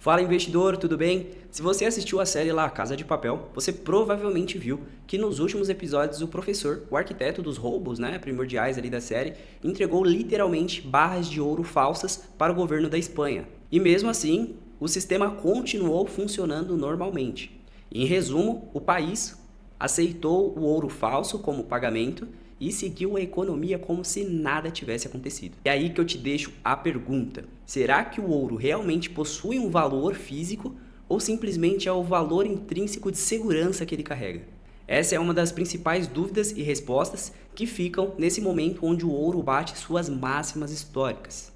Fala investidor, tudo bem? Se você assistiu a série lá Casa de Papel, você provavelmente viu que nos últimos episódios o professor, o arquiteto dos roubos, primordiais ali da série, entregou literalmente barras de ouro falsas para o governo da Espanha. E mesmo assim, o sistema continuou funcionando normalmente. Em resumo, o país aceitou o ouro falso como pagamento e seguiu a economia como se nada tivesse acontecido. É aí que eu te deixo a pergunta: será que o ouro realmente possui um valor físico ou simplesmente é o valor intrínseco de segurança que ele carrega? Essa é uma das principais dúvidas e respostas que ficam nesse momento onde o ouro bate suas máximas históricas.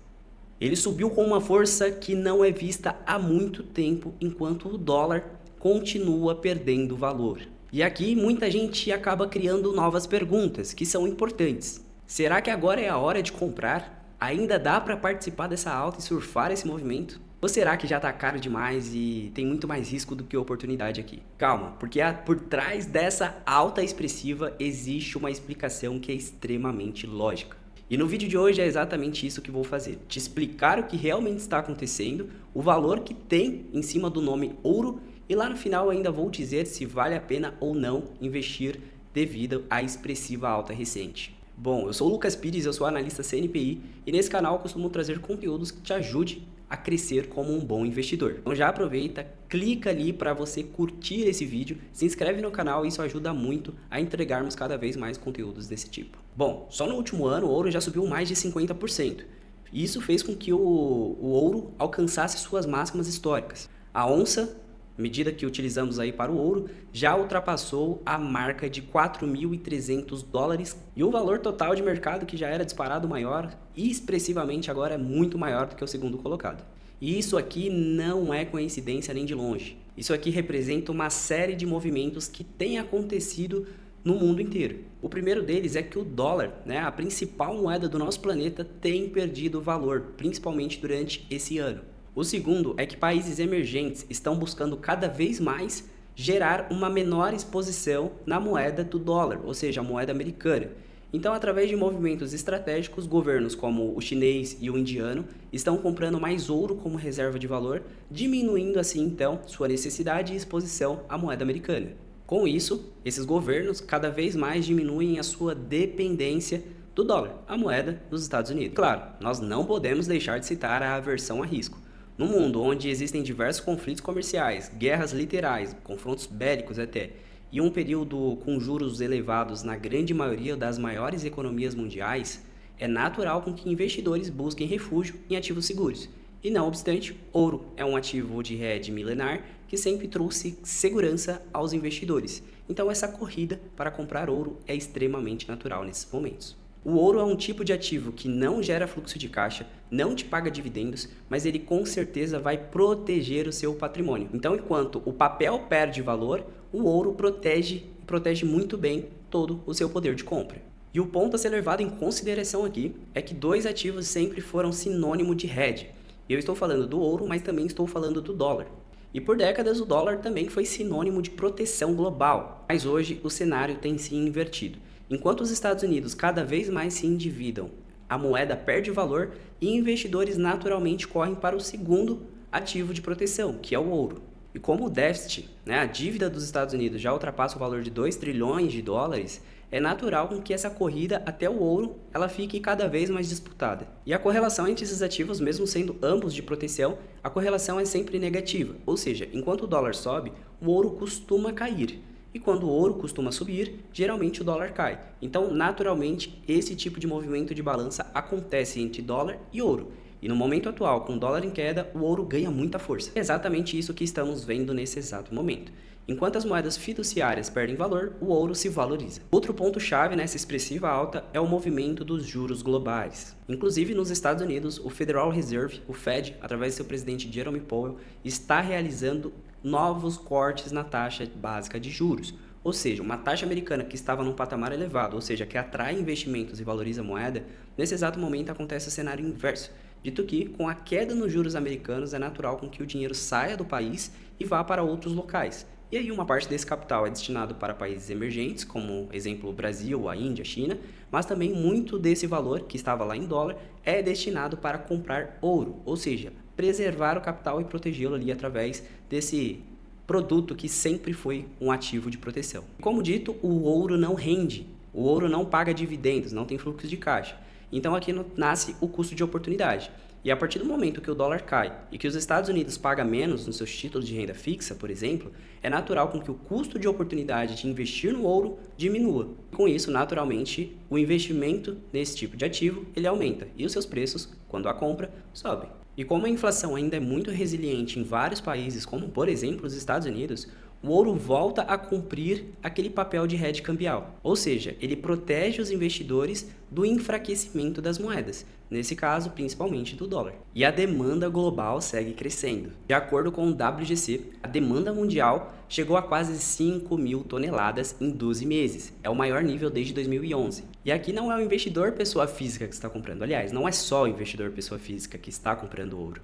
Ele subiu com uma força que não é vista há muito tempo, enquanto o dólar continua perdendo valor. E aqui muita gente acaba criando novas perguntas que são importantes. Será que agora é a hora de comprar? Ainda dá para participar dessa alta e surfar esse movimento? Ou será que já está caro demais e tem muito mais risco do que oportunidade aqui? Calma, porque por trás dessa alta expressiva existe uma explicação que é extremamente lógica. E no vídeo de hoje é exatamente isso que vou fazer. Te explicar o que realmente está acontecendo, o valor que tem em cima do nome ouro e lá no final ainda vou dizer se vale a pena ou não investir devido à expressiva alta recente. Bom, eu sou o Lucas Pires, eu sou analista CNPI e nesse canal eu costumo trazer conteúdos que te ajudem a crescer como um bom investidor. Então já aproveita, clica ali para você curtir esse vídeo, se inscreve no canal, isso ajuda muito a entregarmos cada vez mais conteúdos desse tipo. Bom, só no último ano o ouro já subiu mais de 50%. E isso fez com que o ouro alcançasse suas máximas históricas. A onça, medida que utilizamos aí para o ouro, já ultrapassou a marca de 4.300 dólares e o valor total de mercado, que já era disparado maior, expressivamente agora é muito maior do que o segundo colocado. E isso aqui não é coincidência nem de longe. Isso aqui representa uma série de movimentos que têm acontecido no mundo inteiro. O primeiro deles é que o dólar, a principal moeda do nosso planeta, tem perdido valor, principalmente durante esse ano. O segundo é que países emergentes estão buscando cada vez mais gerar uma menor exposição na moeda do dólar, ou seja, a moeda americana. Então, através de movimentos estratégicos, governos como o chinês e o indiano estão comprando mais ouro como reserva de valor, diminuindo assim então sua necessidade e exposição à moeda americana. Com isso, esses governos cada vez mais diminuem a sua dependência do dólar, a moeda dos Estados Unidos. Claro, nós não podemos deixar de citar a aversão a risco. No mundo onde existem diversos conflitos comerciais, guerras literais, confrontos bélicos até, e um período com juros elevados na grande maioria das maiores economias mundiais, é natural com que investidores busquem refúgio em ativos seguros. E não obstante, ouro é um ativo de rede milenar que sempre trouxe segurança aos investidores. Então essa corrida para comprar ouro é extremamente natural nesses momentos. O ouro é um tipo de ativo que não gera fluxo de caixa, não te paga dividendos, mas ele com certeza vai proteger o seu patrimônio. Então, enquanto o papel perde valor, o ouro protege muito bem todo o seu poder de compra. E o ponto a ser levado em consideração aqui é que dois ativos sempre foram sinônimo de hedge. Eu estou falando do ouro, mas também estou falando do dólar. E por décadas o dólar também foi sinônimo de proteção global, mas hoje o cenário tem se invertido. Enquanto os Estados Unidos cada vez mais se endividam, a moeda perde valor e investidores naturalmente correm para o segundo ativo de proteção, que é o ouro. E como o déficit, a dívida dos Estados Unidos já ultrapassa o valor de 2 trilhões de dólares, é natural com que essa corrida até o ouro ela fique cada vez mais disputada. E a correlação entre esses ativos, mesmo sendo ambos de proteção, a correlação é sempre negativa, ou seja, enquanto o dólar sobe, o ouro costuma cair. E quando o ouro costuma subir, geralmente o dólar cai. Então, naturalmente, esse tipo de movimento de balança acontece entre dólar e ouro. E no momento atual, com o dólar em queda, o ouro ganha muita força. É exatamente isso que estamos vendo nesse exato momento. Enquanto as moedas fiduciárias perdem valor, o ouro se valoriza. Outro ponto-chave nessa expressiva alta é o movimento dos juros globais. Inclusive nos Estados Unidos, o Federal Reserve, o Fed, através de seu presidente Jerome Powell, está realizando novos cortes na taxa básica de juros. Ou seja, uma taxa americana que estava num patamar elevado, ou seja, que atrai investimentos e valoriza a moeda, nesse exato momento acontece o cenário inverso. Dito que, com a queda nos juros americanos, é natural com que o dinheiro saia do país e vá para outros locais. E aí uma parte desse capital é destinado para países emergentes, como exemplo o Brasil, a Índia, a China, mas também muito desse valor, que estava lá em dólar, é destinado para comprar ouro, ou seja, preservar o capital e protegê-lo ali através desse produto que sempre foi um ativo de proteção. Como dito, o ouro não rende, o ouro não paga dividendos, não tem fluxo de caixa. Então aqui nasce o custo de oportunidade. E a partir do momento que o dólar cai e que os Estados Unidos pagam menos nos seus títulos de renda fixa, por exemplo, é natural com que o custo de oportunidade de investir no ouro diminua. Com isso, naturalmente, o investimento nesse tipo de ativo ele aumenta e os seus preços, quando a compra, sobem. E como a inflação ainda é muito resiliente em vários países, como por exemplo os Estados Unidos, o ouro volta a cumprir aquele papel de hedge cambial, ou seja, ele protege os investidores do enfraquecimento das moedas, nesse caso principalmente do dólar. E a demanda global segue crescendo. De acordo com o WGC, a demanda mundial chegou a quase 5 mil toneladas em 12 meses, é o maior nível desde 2011. E aqui não é o investidor pessoa física que está comprando, aliás, não é só o investidor pessoa física que está comprando ouro.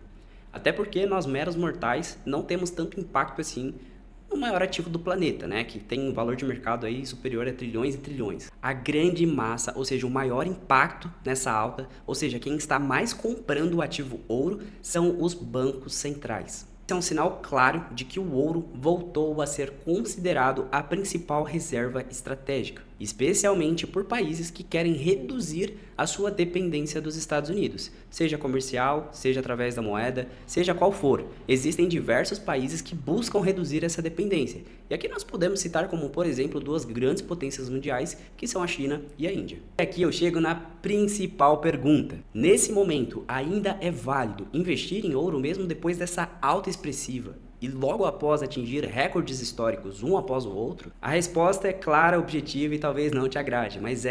Até porque nós meros mortais não temos tanto impacto assim o maior ativo do planeta, né, que tem um valor de mercado aí superior a trilhões e trilhões. A grande massa, ou seja, o maior impacto nessa alta, ou seja, quem está mais comprando o ativo ouro são os bancos centrais. Esse é um sinal claro de que o ouro voltou a ser considerado a principal reserva estratégica, especialmente por países que querem reduzir a sua dependência dos Estados Unidos, seja comercial, seja através da moeda, seja qual for. Existem diversos países que buscam reduzir essa dependência. E aqui nós podemos citar como, por exemplo, duas grandes potências mundiais, que são a China e a Índia. E aqui eu chego na principal pergunta. Nesse momento, ainda é válido investir em ouro mesmo depois dessa alta expressiva e logo após atingir recordes históricos um após o outro? A resposta é clara, objetiva e talvez não te agrade, mas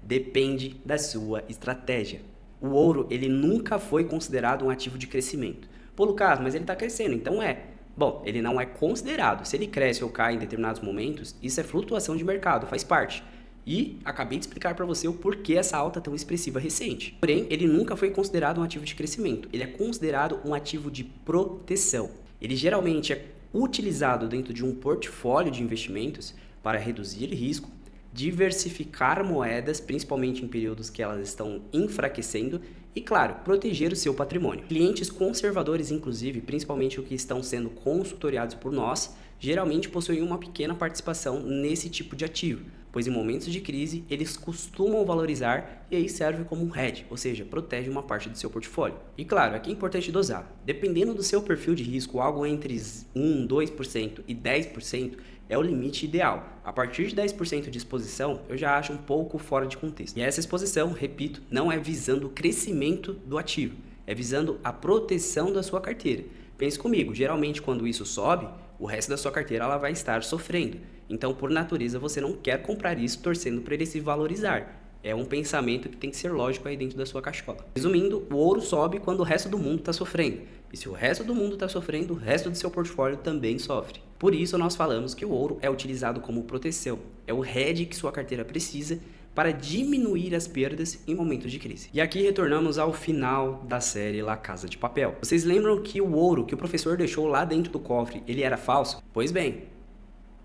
depende da sua estratégia. O ouro, ele nunca foi considerado um ativo de crescimento. Pô, Lucas, mas ele está crescendo, então é. Bom, ele não é considerado. Se ele cresce ou cai em determinados momentos, isso é flutuação de mercado, faz parte. E acabei de explicar para você o porquê essa alta tão expressiva recente. Porém, ele nunca foi considerado um ativo de crescimento. Ele é considerado um ativo de proteção. Ele geralmente é utilizado dentro de um portfólio de investimentos para reduzir risco, diversificar moedas, principalmente em períodos que elas estão enfraquecendo, e, claro, proteger o seu patrimônio. Clientes conservadores, inclusive, principalmente os que estão sendo consultoriados por nós, geralmente possuem uma pequena participação nesse tipo de ativo, pois em momentos de crise eles costumam valorizar e aí serve como um hedge, ou seja, protege uma parte do seu portfólio. E claro, aqui é importante dosar. Dependendo do seu perfil de risco, algo entre 1, 2% e 10% é o limite ideal. A partir de 10% de exposição, eu já acho um pouco fora de contexto. E essa exposição, repito, não é visando o crescimento do ativo, é visando a proteção da sua carteira. Pense comigo, geralmente quando isso sobe, o resto da sua carteira ela vai estar sofrendo. Então, por natureza, você não quer comprar isso torcendo para ele se valorizar. É um pensamento que tem que ser lógico aí dentro da sua cachola. Resumindo, o ouro sobe quando o resto do mundo está sofrendo. E se o resto do mundo está sofrendo, o resto do seu portfólio também sofre. Por isso, nós falamos que o ouro é utilizado como proteção. É o hedge que sua carteira precisa para diminuir as perdas em momentos de crise. E aqui retornamos ao final da série La Casa de Papel. Vocês lembram que o ouro que o professor deixou lá dentro do cofre, ele era falso? Pois bem,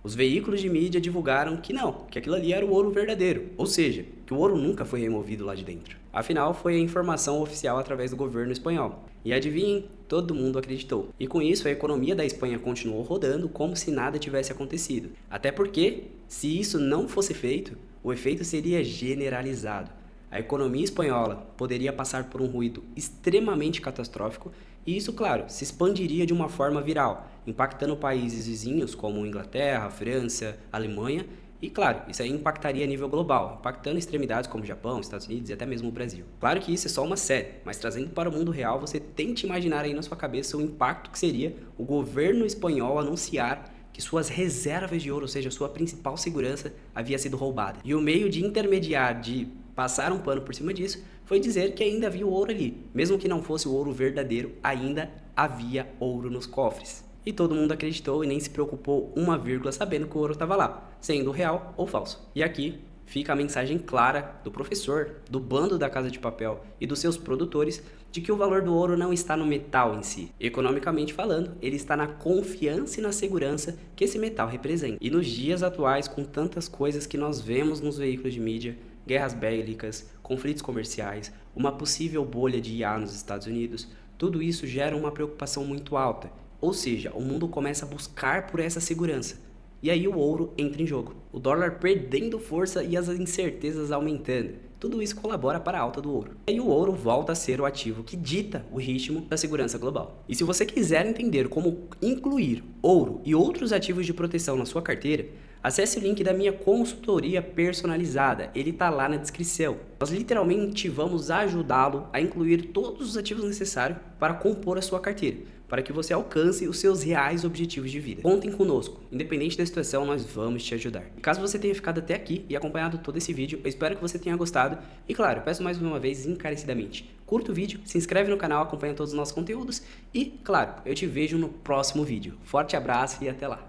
os veículos de mídia divulgaram que não, que aquilo ali era o ouro verdadeiro, ou seja, que o ouro nunca foi removido lá de dentro. Afinal, foi a informação oficial através do governo espanhol. E adivinhem, todo mundo acreditou. E com isso, a economia da Espanha continuou rodando como se nada tivesse acontecido. Até porque, se isso não fosse feito, o efeito seria generalizado. A economia espanhola poderia passar por um ruído extremamente catastrófico e isso, claro, se expandiria de uma forma viral, impactando países vizinhos como Inglaterra, França, Alemanha e, claro, isso aí impactaria a nível global, impactando extremidades como Japão, Estados Unidos e até mesmo o Brasil. Claro que isso é só uma série, mas trazendo para o mundo real, você tente imaginar aí na sua cabeça o impacto que seria o governo espanhol anunciar que suas reservas de ouro, ou seja, sua principal segurança, havia sido roubada. E o meio de intermediar, de passar um pano por cima disso, foi dizer que ainda havia ouro ali. Mesmo que não fosse o ouro verdadeiro, ainda havia ouro nos cofres. E todo mundo acreditou e nem se preocupou uma vírgula sabendo que o ouro estava lá, sendo real ou falso. E aqui fica a mensagem clara do professor, do bando da Casa de Papel e dos seus produtores de que o valor do ouro não está no metal em si. Economicamente falando, ele está na confiança e na segurança que esse metal representa. E nos dias atuais, com tantas coisas que nós vemos nos veículos de mídia, guerras bélicas, conflitos comerciais, uma possível bolha de IA nos Estados Unidos, Tudo isso gera uma preocupação muito alta, ou seja, o mundo começa a buscar por essa segurança. E aí o ouro entra em jogo, o dólar perdendo força e as incertezas aumentando. Tudo isso colabora para a alta do ouro. E aí o ouro volta a ser o ativo que dita o ritmo da segurança global. E se você quiser entender como incluir ouro e outros ativos de proteção na sua carteira, acesse o link da minha consultoria personalizada, ele está lá na descrição. Nós literalmente vamos ajudá-lo a incluir todos os ativos necessários para compor a sua carteira, para que você alcance os seus reais objetivos de vida. Contem conosco, independente da situação, nós vamos te ajudar. E caso você tenha ficado até aqui e acompanhado todo esse vídeo, eu espero que você tenha gostado. E claro, peço mais uma vez encarecidamente, curta o vídeo, se inscreve no canal, acompanha todos os nossos conteúdos e, claro, eu te vejo no próximo vídeo. Forte abraço e até lá!